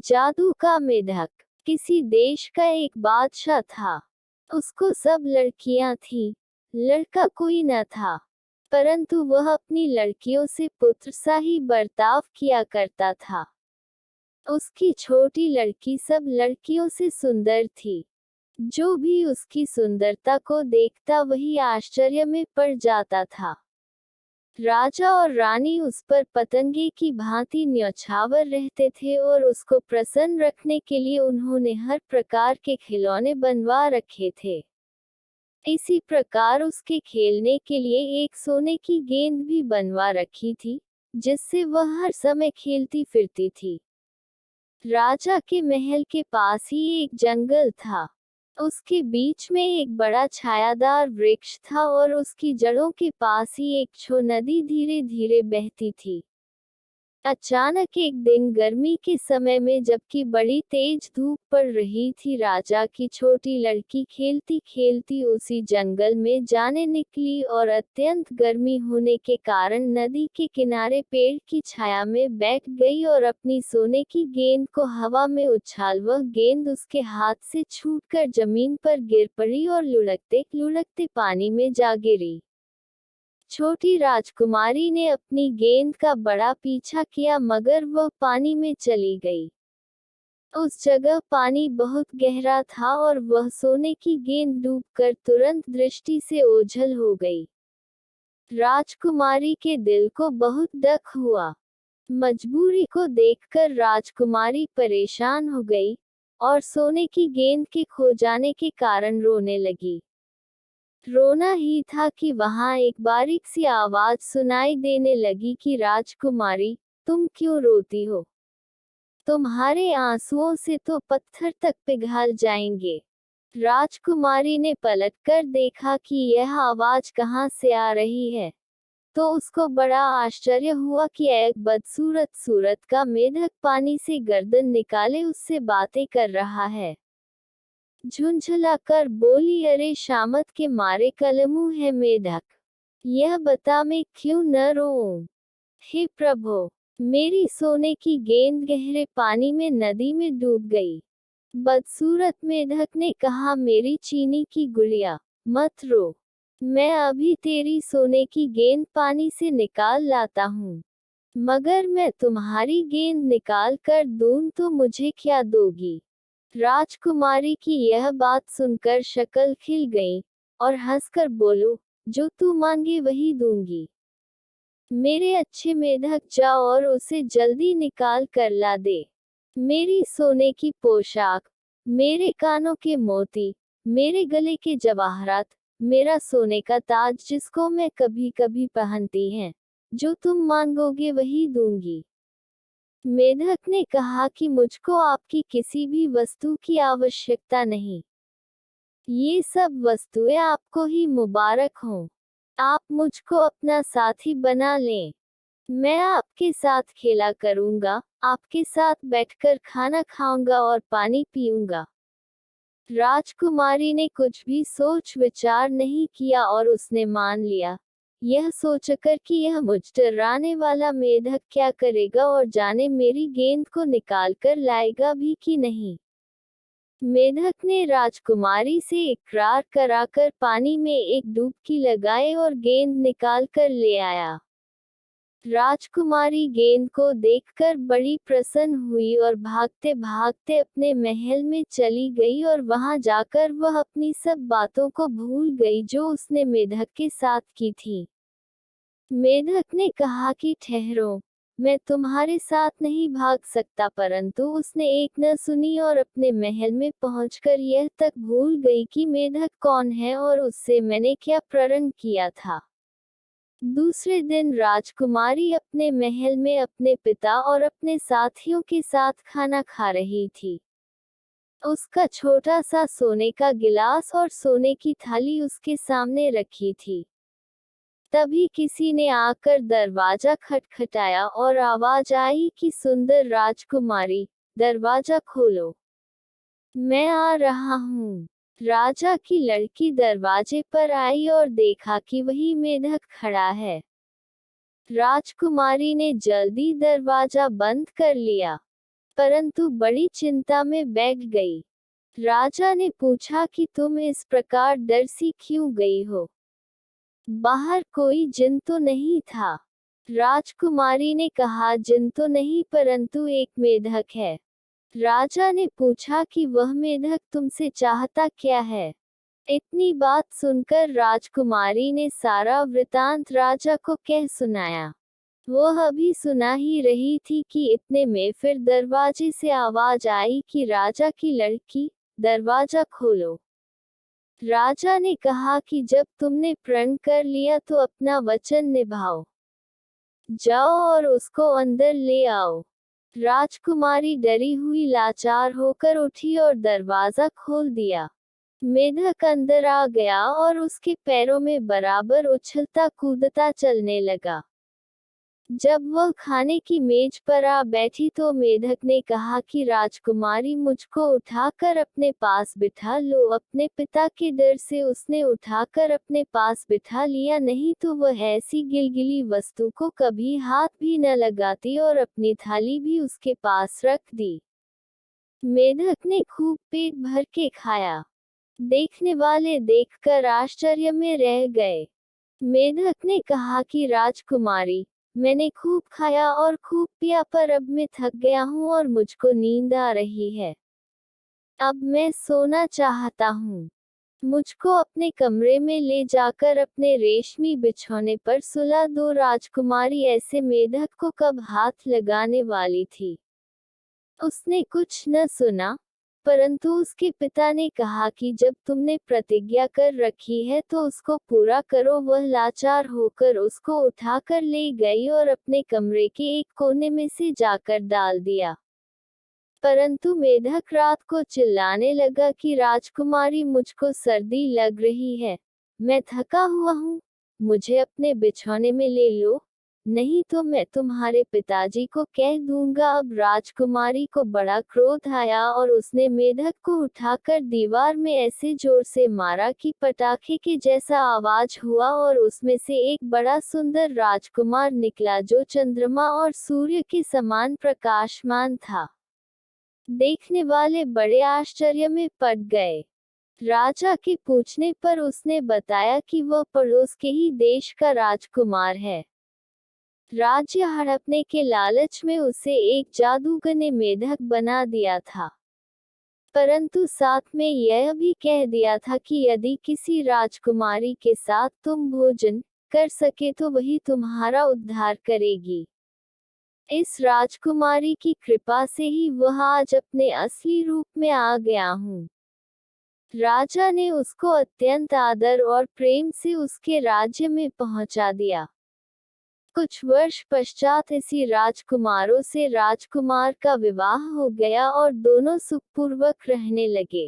जादू का मेढक। किसी देश का एक बादशाह था। उसको सब लड़कियां थीं, लड़का कोई न था। परंतु वह अपनी लड़कियों से पुत्र सा ही बर्ताव किया करता था। उसकी छोटी लड़की सब लड़कियों से सुंदर थी। जो भी उसकी सुंदरता को देखता वही आश्चर्य में पड़ जाता था। राजा और रानी उस पर पतंगे की भांति न्यौछावर रहते थे और उसको प्रसन्न रखने के लिए उन्होंने हर प्रकार के खिलौने बनवा रखे थे। इसी प्रकार उसके खेलने के लिए एक सोने की गेंद भी बनवा रखी थी, जिससे वह हर समय खेलती फिरती थी। राजा के महल के पास ही एक जंगल था। उसके बीच में एक बड़ा छायादार वृक्ष था और उसकी जड़ों के पास ही एक नदी धीरे धीरे बहती थी। अचानक एक दिन गर्मी के समय में जबकि बड़ी तेज धूप पड़ रही थी, राजा की छोटी लड़की खेलती खेलती उसी जंगल में जाने निकली और अत्यंत गर्मी होने के कारण नदी के किनारे पेड़ की छाया में बैठ गई और अपनी सोने की गेंद को हवा में उछाल वह गेंद उसके हाथ से छूटकर जमीन पर गिर पड़ी और लुढ़कते लुढ़कते पानी में जा गिरी। छोटी राजकुमारी ने अपनी गेंद का बड़ा पीछा किया मगर वह पानी में चली गई। उस जगह पानी बहुत गहरा था और वह सोने की गेंद डूबकर तुरंत दृष्टि से ओझल हो गई। राजकुमारी के दिल को बहुत दुख हुआ। मजबूरी को देखकर राजकुमारी परेशान हो गई और सोने की गेंद के खो जाने के कारण रोने लगी। रोना ही था कि वहां एक बारीक सी आवाज सुनाई देने लगी कि राजकुमारी, तुम क्यों रोती हो? तुम्हारे आंसुओं से तो पत्थर तक पिघल जाएंगे। राजकुमारी ने पलटकर देखा कि यह आवाज कहां से आ रही है, तो उसको बड़ा आश्चर्य हुआ कि एक बदसूरत सूरत का मेढक पानी से गर्दन निकाले उससे बातें कर रहा है। झुंझलाकर बोली, अरे शामत के मारे कलमू है मेढक, यह बता मैं क्यों न रोऊं? हे प्रभु, मेरी सोने की गेंद गहरे पानी में नदी में डूब गई। बदसूरत मेढक ने कहा, मेरी चीनी की गुड़िया, मत रो, मैं अभी तेरी सोने की गेंद पानी से निकाल लाता हूँ। मगर मैं तुम्हारी गेंद निकाल कर दूं तो मुझे क्या दोगी? राजकुमारी की यह बात सुनकर शक्ल खिल गई और हंसकर बोलो, जो तू मांगे वही दूंगी। मेरे अच्छे मेढक, जाओ और उसे जल्दी निकाल कर ला दे। मेरी सोने की पोशाक, मेरे कानों के मोती, मेरे गले के जवाहरात, मेरा सोने का ताज जिसको मैं कभी कभी पहनती हैं, जो तुम मांगोगे वही दूंगी। मेढक ने कहा कि मुझको आपकी किसी भी वस्तु की आवश्यकता नहीं। ये सब वस्तुएं आपको ही मुबारक हों। आप मुझको अपना साथी बना लें। मैं आपके साथ खेला करूंगा, आपके साथ बैठकर खाना खाऊंगा और पानी पीऊंगा। राजकुमारी ने कुछ भी सोच विचार नहीं किया और उसने मान लिया, यह सोचकर कि यह मुझ डराने वाला मेढक क्या करेगा और जाने मेरी गेंद को निकाल कर लाएगा भी कि नहीं। मेढक ने राजकुमारी से इकरार कराकर पानी में एक डुबकी लगाए और गेंद निकाल कर ले आया। राजकुमारी गेंद को देखकर बड़ी प्रसन्न हुई और भागते भागते अपने महल में चली गई और वहां जाकर वह अपनी सब बातों को भूल गई जो उसने मेढक के साथ की थी। मेढक ने कहा कि ठहरो, मैं तुम्हारे साथ नहीं भाग सकता, परंतु उसने एक न सुनी और अपने महल में पहुंचकर यह तक भूल गई कि मेढक कौन है और उससे मैंने क्या प्रण किया था। दूसरे दिन राजकुमारी अपने महल में अपने पिता और अपने साथियों के साथ खाना खा रही थी। उसका छोटा सा सोने का गिलास और सोने की थाली उसके सामने रखी थी। तभी किसी ने आकर दरवाजा खटखटाया और आवाज आई कि सुंदर राजकुमारी, दरवाजा खोलो, मैं आ रहा हूँ। राजा की लड़की दरवाजे पर आई और देखा कि वही मेढक खड़ा है। राजकुमारी ने जल्दी दरवाजा बंद कर लिया। परंतु बड़ी चिंता में बैठ गई। राजा ने पूछा कि तुम इस प्रकार डर सी क्यों गई हो? बाहर कोई जिन तो नहीं था? राजकुमारी ने कहा, जिन तो नहीं, परंतु एक मेढक है। राजा ने पूछा कि वह मेढक तुमसे चाहता क्या है? इतनी बात सुनकर राजकुमारी ने सारा वृतांत राजा को कह सुनाया। वह अभी सुना ही रही थी कि इतने में फिर दरवाजे से आवाज आई कि राजा की लड़की, दरवाजा खोलो। राजा ने कहा कि जब तुमने प्रण कर लिया तो अपना वचन निभाओ। जाओ और उसको अंदर ले आओ। राजकुमारी डरी हुई लाचार होकर उठी और दरवाजा खोल दिया। मेढक अंदर आ गया और उसके पैरों में बराबर उछलता कूदता चलने लगा। जब वह खाने की मेज पर आ बैठी तो मेढक ने कहा कि राजकुमारी, मुझको उठाकर अपने पास बिठा लो। अपने पिता के डर से उसने उठाकर अपने पास बिठा लिया, नहीं तो वह ऐसी गिलगिली वस्तु को कभी हाथ भी न लगाती और अपनी थाली भी उसके पास रख दी। मेढक ने खूब पेट भर के खाया। देखने वाले देखकर आश्चर्य में रह गए। मेढक ने कहा कि राजकुमारी, मैंने खूब खाया और खूब पिया, पर अब मैं थक गया हूँ और मुझको नींद आ रही है। अब मैं सोना चाहता हूँ। मुझको अपने कमरे में ले जाकर अपने रेशमी बिछौने पर सुला दो। राजकुमारी ऐसे मेढक को कब हाथ लगाने वाली थी। उसने कुछ न सुना, परंतु उसके पिता ने कहा कि जब तुमने प्रतिज्ञा कर रखी है तो उसको पूरा करो। वह लाचार होकर उसको उठाकर ले गई और अपने कमरे के एक कोने में से जाकर डाल दिया। परंतु मेढक रात को चिल्लाने लगा कि राजकुमारी, मुझको सर्दी लग रही है, मैं थका हुआ हूँ, मुझे अपने बिछौने में ले लो, नहीं तो मैं तुम्हारे पिताजी को कह दूंगा। अब राजकुमारी को बड़ा क्रोध आया और उसने मेढक को उठाकर दीवार में ऐसे जोर से मारा कि पटाखे के जैसा आवाज हुआ और उसमें से एक बड़ा सुंदर राजकुमार निकला जो चंद्रमा और सूर्य के समान प्रकाशमान था। देखने वाले बड़े आश्चर्य में पड़ गए। राजा के पूछने पर उसने बताया कि वह पड़ोस के ही देश का राजकुमार है। राज्य हड़पने के लालच में उसे एक जादूगर ने मेढक बना दिया था, परंतु साथ में यह भी कह दिया था कि यदि किसी राजकुमारी के साथ तुम भोजन कर सके तो वही तुम्हारा उद्धार करेगी। इस राजकुमारी की कृपा से ही वह आज अपने असली रूप में आ गया हूँ। राजा ने उसको अत्यंत आदर और प्रेम से उसके राज्य में पहुंचा दिया। कुछ वर्ष पश्चात इसी राजकुमारों से राजकुमार का विवाह हो गया और दोनों सुखपूर्वक रहने लगे।